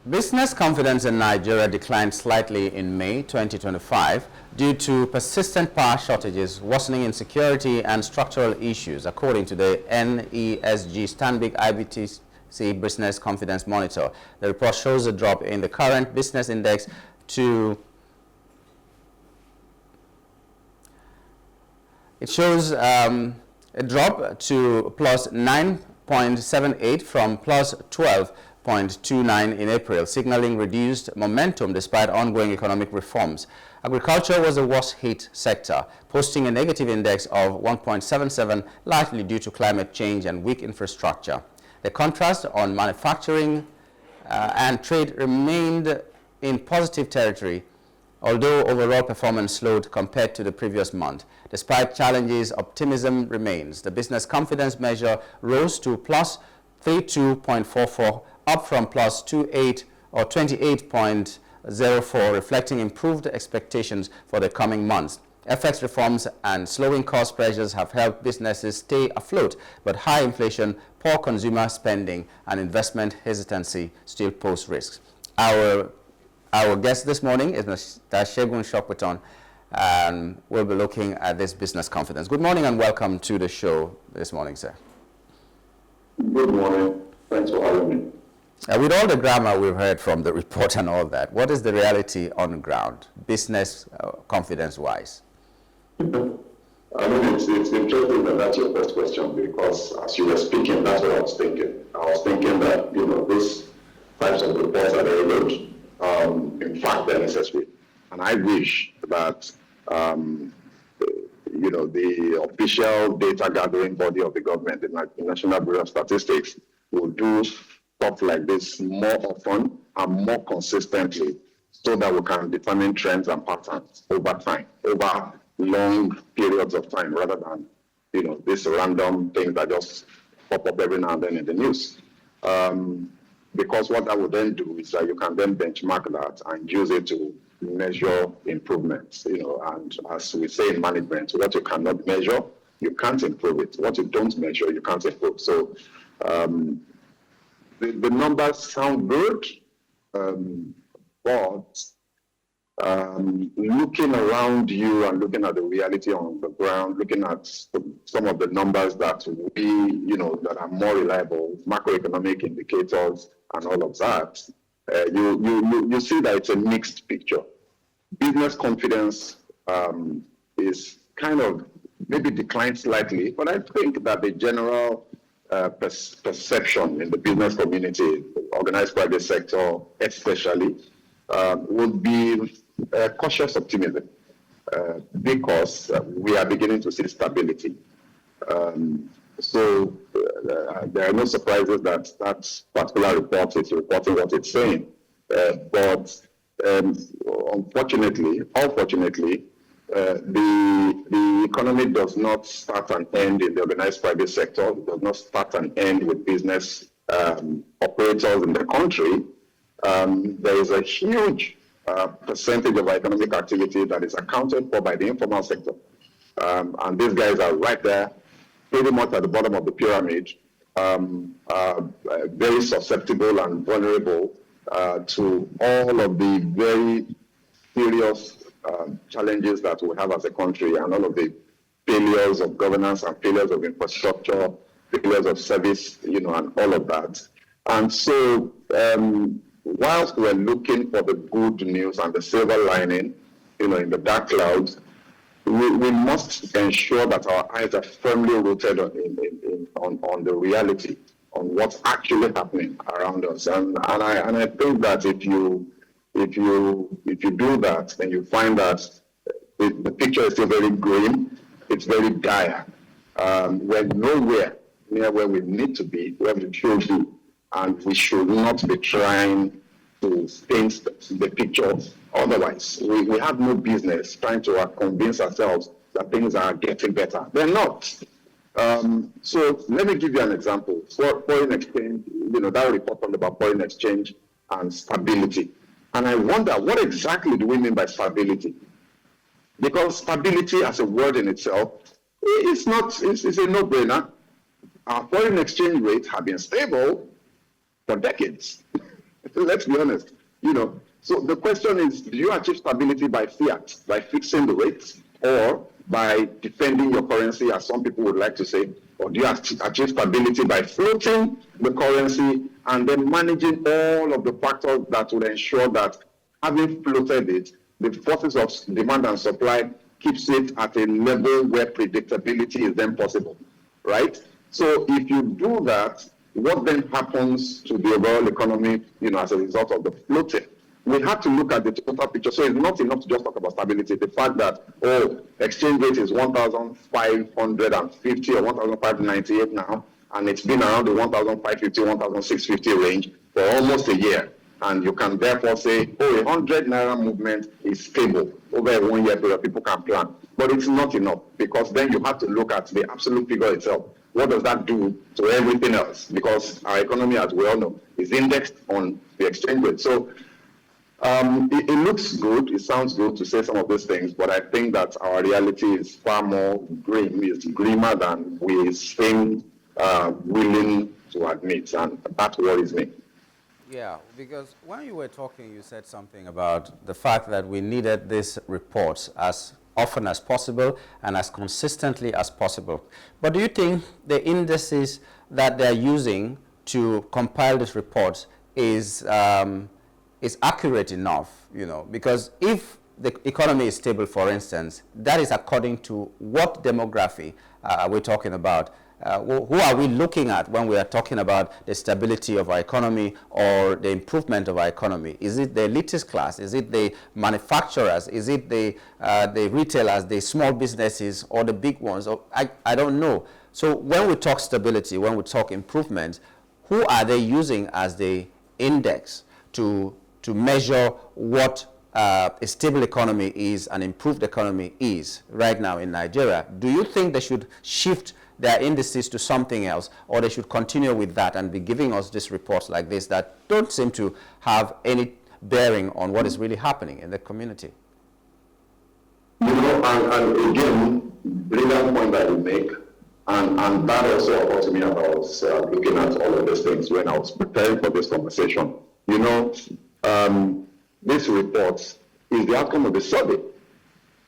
Business confidence in Nigeria declined slightly in May 2025 due to persistent power shortages, worsening insecurity, and structural issues, according to the NESG Stanbic IBTC Business Confidence Monitor. The report shows a drop in the current business index to a drop to plus 9.78 from plus 12.29 in April, signaling reduced momentum despite ongoing economic reforms. Agriculture was the worst hit sector, posting a negative index of 1.77, largely due to climate change and weak infrastructure. The contrast on manufacturing and trade remained in positive territory, although overall performance slowed compared to the previous month. Despite challenges, optimism remains. The business confidence measure rose to plus 32.44, up from plus 28 or 28.04, reflecting improved expectations for the coming months. FX reforms and slowing cost pressures have helped businesses stay afloat, but high inflation, poor consumer spending, and investment hesitancy still pose risks. Our guest this morning is Mr. Segun Shokweton, and we'll be looking at this business confidence. Good morning and welcome to the show this morning, sir. Good morning. Thanks for having me. With all the grammar we've heard from the report and all that, what is the reality on the ground, business confidence-wise? I mean, it's interesting that that's your first question, because as you were speaking, that's what I was thinking. I was thinking that, these types of reports are very good. In fact, they're necessary. And I wish that, the official data gathering body of the government, the National Bureau of Statistics, will do stuff like this more often and more consistently, so that we can determine trends and patterns over time, over long periods of time, rather than, these random things that just pop up every now and then in the news. Because what that would then do is that you can then benchmark that and use it to measure improvements, and as we say in management, what you cannot measure, you can't improve it. What you don't measure, you can't improve. So the numbers sound good, but looking around you and looking at the reality on the ground, looking at some of the numbers that that are more reliable, macroeconomic indicators and all of that, you see that it's a mixed picture. Business confidence is kind of maybe declined slightly, but I think that the general perception in the business community, organized private sector especially, would be cautious optimism, because we are beginning to see stability. So there are no surprises that that particular report is reporting what it's saying. But unfortunately, the economy does not start and end in the organized private sector. It does not start and end with business operators in the country. There is a huge percentage of economic activity that is accounted for by the informal sector. And these guys are right there, pretty much at the bottom of the pyramid, very susceptible and vulnerable to all of the very serious challenges that we have as a country, and all of the failures of governance and failures of infrastructure, failures of service, and all of that. And so, whilst we're looking for the good news and the silver lining, in the dark clouds, we must ensure that our eyes are firmly rooted on the reality, on what's actually happening around us. And I think that if you do that, then you find that the picture is still very grim. It's very dire. We're nowhere near where we need to be, where we should be, and we should not be trying to paint the picture otherwise. We have no business trying to convince ourselves that things are getting better. They're not. So let me give you an example. Foreign exchange, that report talked about foreign exchange and stability. And I wonder, what exactly do we mean by stability? Because stability as a word in itself, it's a no-brainer. Our foreign exchange rates have been stable for decades. Let's be honest. So the question is, do you achieve stability by fiat, by fixing the rates, or by defending your currency, as some people would like to say, or do you achieve stability by floating the currency and then managing all of the factors that will ensure that having floated it, the forces of demand and supply keeps it at a level where predictability is then possible, right? So if you do that, what then happens to the overall economy, as a result of the floating? We have to look at the total picture. So it's not enough to just talk about stability. The fact that, exchange rate is 1,550 or 1,598 now, and it's been around the 1,550, 1,650 range for almost a year. And you can therefore say, 100 naira movement is stable over a 1 year period. People can plan. But it's not enough, because then you have to look at the absolute figure itself. What does that do to everything else? Because our economy, as we all know, is indexed on the exchange rate. So it looks good, it sounds good to say some of these things, but I think that our reality is far more grim, is grimmer than we seem willing to admit, and that worries me. Yeah, because when you were talking, you said something about the fact that we needed these reports as often as possible and as consistently as possible. But do you think the indices that they're using to compile these reports is accurate enough? Because if the economy is stable, for instance, that is according to what demography are we talking about? Who are we looking at when we are talking about the stability of our economy or the improvement of our economy? Is it the elitist class? Is it the manufacturers? Is it the retailers, the small businesses, or the big ones? I don't know. So when we talk stability, when we talk improvement, who are they using as the index to measure what a stable economy is, an improved economy is right now in Nigeria? Do you think they should shift their indices to something else, or they should continue with that and be giving us these reports like this that don't seem to have any bearing on what is really happening in the community? And again, brilliant point that you make, and that also occurred to me as I was looking at all of these things when I was preparing for this conversation. This report is the outcome of the survey.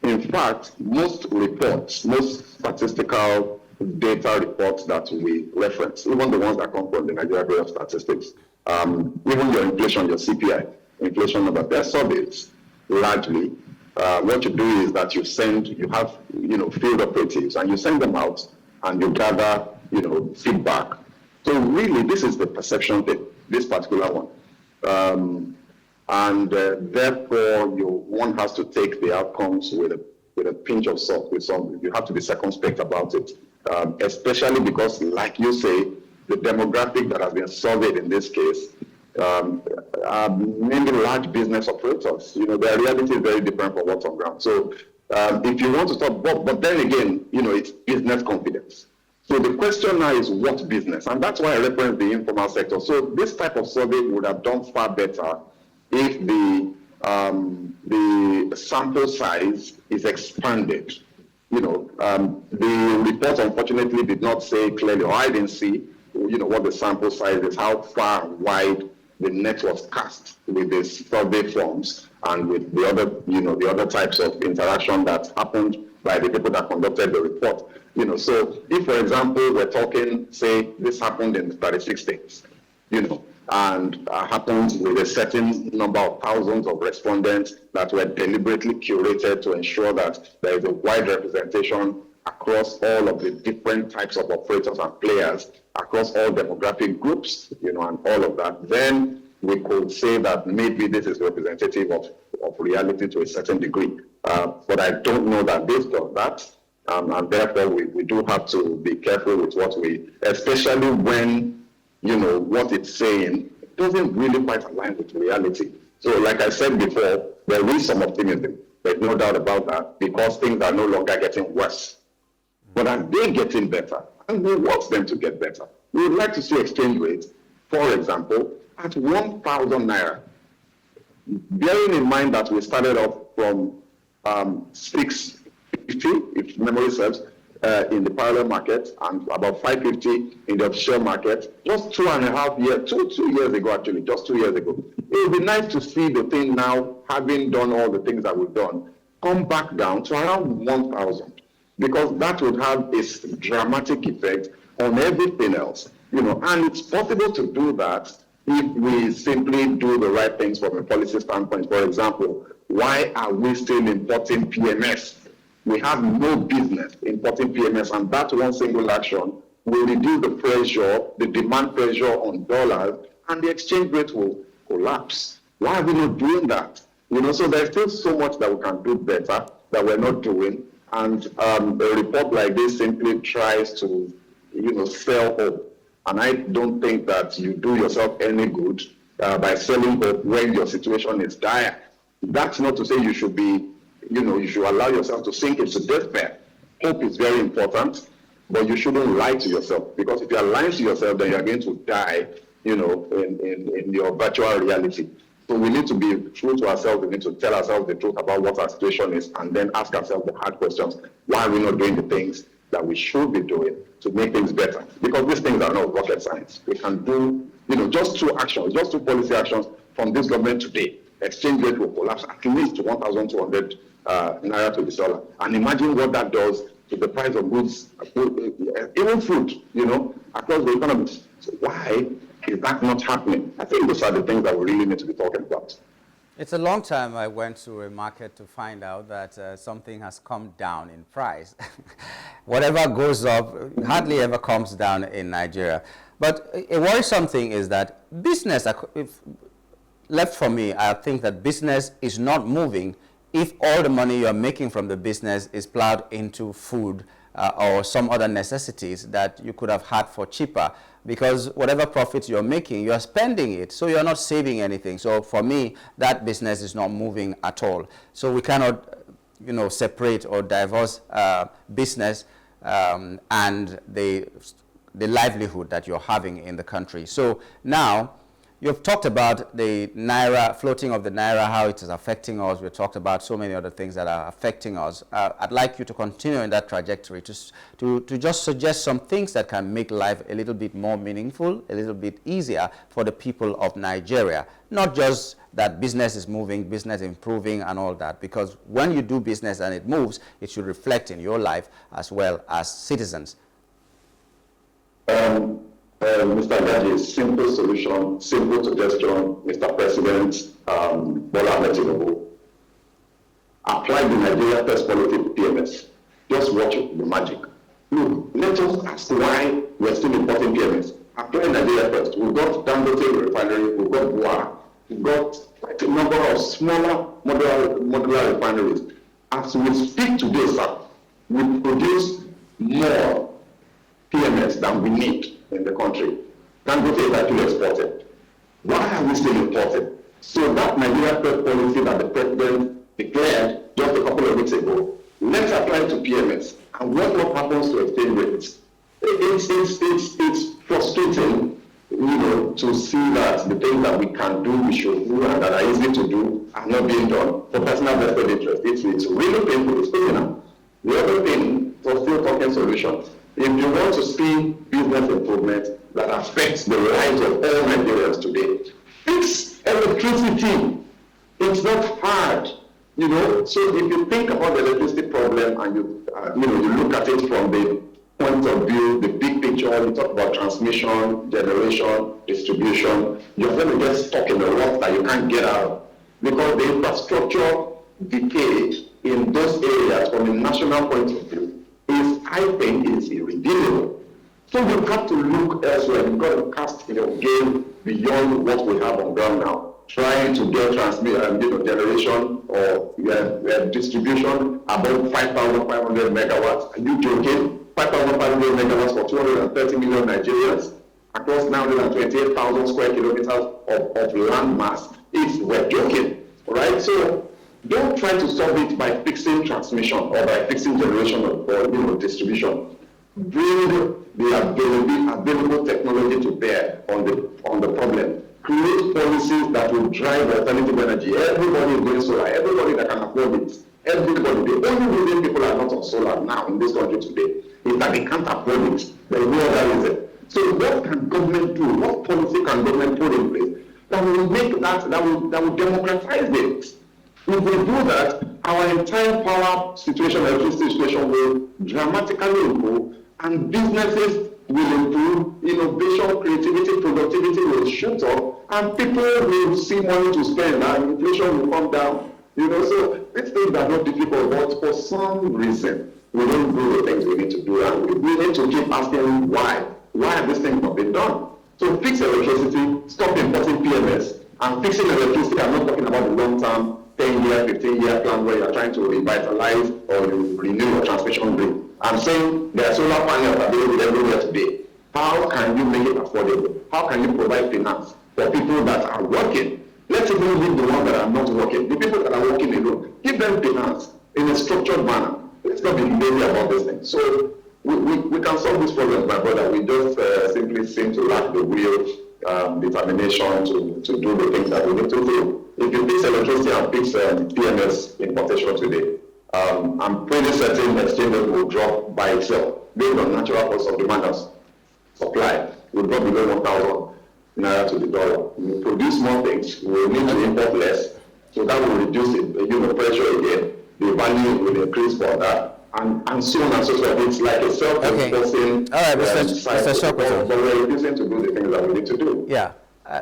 In fact, most reports, most statistical data reports that we reference, even the ones that come from the Nigeria Bureau of Statistics, even your inflation, your CPI, inflation number, they're surveys largely. What you do is that you have field operatives, and you send them out and you gather feedback. So really, this is the perception thing, this particular one. Therefore, one has to take the outcomes with a pinch of salt. You have to be circumspect about it, especially because, like you say, the demographic that has been surveyed in this case are mainly large business operators. Their reality is very different from what's on ground. So if you want to talk, but then again, it's business confidence. So the question now is what business? And that's why I referenced the informal sector. So this type of survey would have done far better if the sample size is expanded. The report unfortunately did not say clearly, or I didn't see, what the sample size is, how far and wide the net was cast with the survey forms and with the other types of interaction that happened by the people that conducted the report. So if, for example, we're talking, say, this happened in 36 states, and happens with a certain number of thousands of respondents that were deliberately curated to ensure that there is a wide representation across all of the different types of operators and players, across all demographic groups, and all of that, then we could say that maybe this is representative of reality to a certain degree. But I don't know that based on that, and therefore we do have to be careful with what especially when what it's saying doesn't really quite align with reality. So like I said before, there is some optimism. There's no doubt about that, because things are no longer getting worse. But are they getting better? And we want them to get better. We would like to see exchange rates, for example, at 1,000 naira. Bearing in mind that we started off from 650, if memory serves, in the parallel market, and about 550 in the offshore market, just 2 years ago, actually, just 2 years ago. it would be nice to see the thing now, having done all the things that we've done, come back down to around 1,000, because that would have a dramatic effect on everything else. And it's possible to do that if we simply do the right things from a policy standpoint. For example, why are we still importing PMS? We have no business importing PMS, and that one single action will reduce the pressure, the demand pressure on dollars, and the exchange rate will collapse. Why are we not doing that? So there's still so much that we can do better that we're not doing. And a report like this simply tries to, sell hope. And I don't think that you do yourself any good by selling hope when your situation is dire. That's not to say you should be, you should allow yourself to sink into despair. Hope is very important, but you shouldn't lie to yourself, because if you are lying to yourself, then you're going to die, in your virtual reality. So we need to be true to ourselves. We need to tell ourselves the truth about what our situation is, and then ask ourselves the hard questions. Why are we not doing the things that we should be doing to make things better? Because these things are not rocket science. We can do, just two actions, just two policy actions from this government today. Exchange rate will collapse at least to 1,200 naira to the dollar. And imagine what that does to the price of goods, even food, across the economy. So why is that not happening? I think those are the things that we really need to be talking about. It's a long time I went to a market to find out that something has come down in price. Whatever goes up hardly ever comes down in Nigeria. But a worrisome thing is that business, if left for me, I think that business is not moving if all the money you're making from the business is plowed into food or some other necessities that you could have had for cheaper, because whatever profits you're making, you're spending it, so you're not saving anything. So for me, that business is not moving at all. So we cannot, separate or divorce business and the livelihood that you're having in the country. So now, you've talked about the naira, floating of the naira, how it is affecting us. We've talked about so many other things that are affecting us. I'd like you to continue in that trajectory, to just suggest some things that can make life a little bit more meaningful, a little bit easier for the people of Nigeria. Not just that business is moving, business improving and all that, because when you do business and it moves, it should reflect in your life as well as citizens. Mr. Gaji, simple solution, simple suggestion, Mr. President, Bola Ahmed Tinubu. Apply the Nigeria First policy to PMS. Just watch the magic. Look, let us ask why we're still importing PMS. Apply Nigeria First. We've got Dangote refinery, we've got Bua, we've got quite a number of smaller modular refineries. As we speak today, sir, we produce more PMS than we need in the country. Dangote is actually exported. Why are we still importing? So that Nigeria First policy that the president declared just a couple of weeks ago, let's apply to PMS. And what happens to exchange rates? It's frustrating, to see that the things that we can do, we should do, and that are easy to do are not being done for personal vested interest. It's really painful. It's painful. The other thing, for still talking solutions, if you want to see business improvement that affects the lives of all Nigerians today, fix electricity. It's not hard, So if you think about the electricity problem and you look at it from the point of view, the big picture, you talk about transmission, generation, distribution, you're going to get stuck in a rut that you can't get out, because the infrastructure decay in those areas from a national point of view I think is irredeemable. So you have to look elsewhere. You've got to cast your game beyond what we have on ground now. Trying to get generation or distribution above 5,500 megawatts. Are you joking? 5,500 megawatts for 230 million Nigerians across 928,000 square kilometers of land mass. We're joking, right? So don't try to solve it by fixing transmission or by fixing generation or distribution. Bring the available technology to bear on the problem. Create policies that will drive alternative energy. Everybody is going solar. Everybody that can afford it. Everybody. The only reason people are not on solar now in this country today is that they can't afford it. There is no other reason. So what can government do? What policy can government put in place that that will make that will democratize it. If we do that, our entire power situation, electricity situation will dramatically improve, and businesses will improve, innovation, creativity, productivity will shoot up, and people will see money to spend, and inflation will come down. So these things are not difficult, but for some reason, we don't do the things we need to do, and we need to keep asking why. Why have these things not been done? So fix electricity, stop importing PMS, and fixing electricity, I'm not talking about the long-term 10-year, 15-year plan where you're trying to revitalize or renew your transmission grid. I'm saying there are solar panels available everywhere today. How can you make it affordable? How can you provide finance for people that are working? Let's even leave the ones that are not working. The people that are working alone, give them finance in a structured manner. Let's not be lazy about this thing. So we can solve this problem, my brother. We just simply seem to lack the will, determination to do the things that we need to do. If you fix electricity and fix PMS importation today, I'm pretty certain exchanges will drop by itself based on natural cost of demand and supply. Will drop below 1,000 naira to the dollar. We produce more things. We will need to import less, so that will reduce the pressure again. The value will increase for that, and so on and so forth. It's like a self-enforcing. All right, Mr. Shokweton. But we're refusing to do the things that we need to do. Yeah.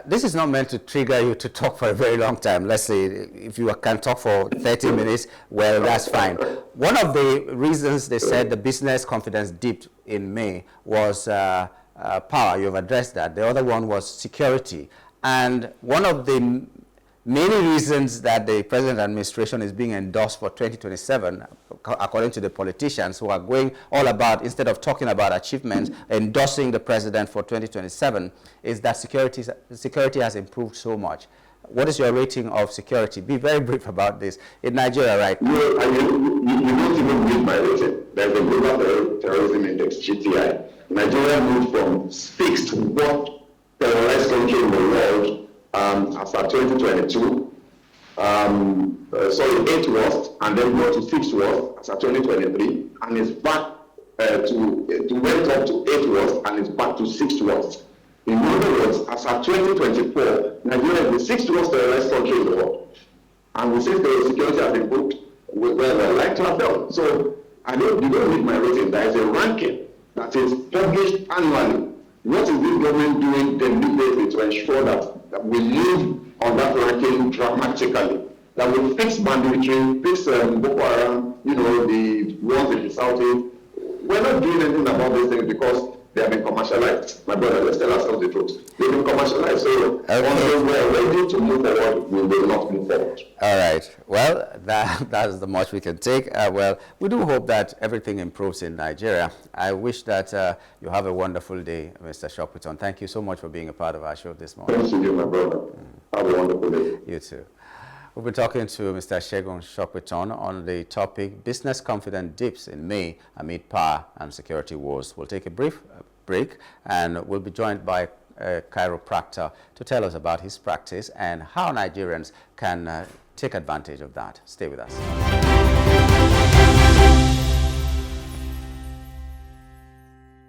This is not meant to trigger you to talk for a very long time. Let's say if you can talk for 30 minutes, well, that's fine. One of the reasons they said the business confidence dipped in May was power. You've addressed that. The other one was security. And one of the many reasons that the present administration is being endorsed for 2027, according to the politicians who are going all about, instead of talking about achievements, endorsing the president for 2027, is that security has improved so much. What is your rating of security? Be very brief about this. In Nigeria, right? You don't even read my rating. There's a Global Terrorism Index, GTI. Nigeria moved from sixth worst terrorized country in the world as at 2022, eighth worst, and then go to sixth worst as at 2023, and it's back went up to eighth worst, and it's back to sixth worst. In other words, as at 2024, Nigeria is the sixth worst terrorized country in the world, and we say the security has improved. Well, like to have done. So you don't need my rating. There is a ranking that is published annually. What is this government doing deliberately to ensure that we move on that ranking dramatically? That we fix banditry, fix Boko Haram, the ones in the southeast. We're not doing anything about these things because they have been commercialized. My brother, let's tell ourselves the truth. They've been commercialized. So until we're ready to move forward, we will not move forward. All right. Well, that is the much we can take. Well, we do hope that everything improves in Nigeria. I wish that you have a wonderful day, Mr. Shokweton. Thank you so much for being a part of our show this morning. Thank you, my brother. Have a wonderful day. You too. We've been talking to Mr. Segun Shokweton on the topic business confidence dips in May amid power and security wars. We'll take a brief break and we'll be joined by a chiropractor to tell us about his practice and how Nigerians can take advantage of that. Stay with us.